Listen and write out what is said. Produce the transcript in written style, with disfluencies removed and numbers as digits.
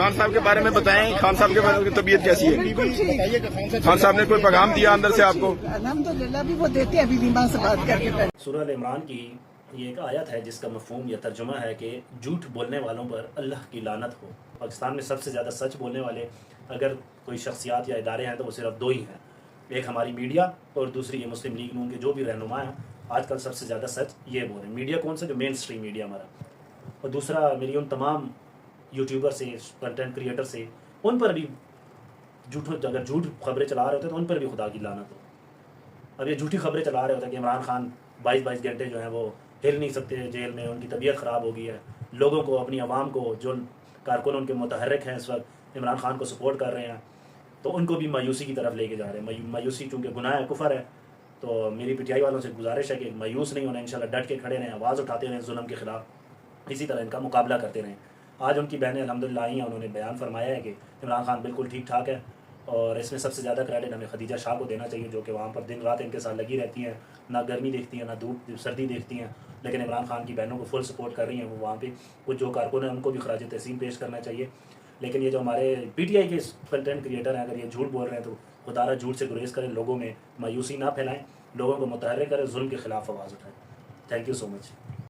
खान साहब के बारे में बताएं, खान साहब के बारे में तबीयत कैसी है? खान साहब ने कोई पैगाम दिया अंदर से आपको? अल्हम्दुलिल्लाह भी वो देते हैं, अभी बीमार से बात करके। सूरह इमरान की ये एक आयत है जिसका मफहूम या तर्जुमा है कि झूठ बोलने वालों पर अल्लाह की लानत हो। पाकिस्तान में सबसे ज़्यादा सच बोलने वाले अगर कोई शख्सियात या इदारे हैं तो वो सिर्फ दो ही हैं, एक हमारी मीडिया और दूसरी ये मुस्लिम लीग नून के जो भी रहनुमा हैं आजकल सबसे ज़्यादा सच ये बोल रहे हैं। मीडिया कौन सा? जो मेन स्ट्रीम मीडिया हमारा, और दूसरा मेरी उन तमाम यूट्यूबर से, कंटेंट क्रिएटर से, उन पर भी अगर झूठ खबरें चला रहे होते तो उन पर भी खुदा की लानत हो। अब ये झूठी खबरें चला रहे होते कि इमरान खान 22-22 घंटे जो हैं वो हिल नहीं सकते जेल में, उनकी तबीयत ख़राब हो गई है। लोगों को, अपनी आवाम को, जो कारकुन उनके मुतहर्रिक हैं इस वक्त इमरान खान को सपोर्ट कर रहे हैं, तो उनको भी मायूसी की तरफ लेके जा रहे हैं। मायूसी चूँकि गुनाह है, कुफर है, तो मेरी पीटीआई वालों से गुजारिश है कि मायूस नहीं होना, इंशाल्लाह डट के खड़े रहें, आवाज़ उठाते रहें जुल्म के ख़िलाफ़, इसी तरह इनका मुकाबला करते रहें। आज उनकी बहनें अल्हम्दुलिल्लाह आई हैं, उन्होंने बयान फरमाया है कि इमरान खान बिल्कुल ठीक ठाक है, और इसमें सबसे ज़्यादा क्रेडिट हमें खदीजा शाह को देना चाहिए, जो कि वहाँ पर दिन रात इनके साथ लगी रहती हैं, ना गर्मी देखती हैं ना धूप सर्दी देखती हैं, लेकिन इमरान खान की बहनों को फुल सपोर्ट कर रही हैं। वो वहाँ पे कुछ जो कारकुन हैं उनको भी खराज तहसीन पेश करना चाहिए। लेकिन ये जो हमारे पीटीआई के कंटेंट क्रिएटर हैं, अगर ये झूठ बोल रहे हैं तो खुदारा झूठ से गुरेज करें, लोगों में मायूसी ना फैलाएं, लोगों को मुतहर्रिक करें, जुल्म के खिलाफ आवाज़ उठाएं। Thank you so much.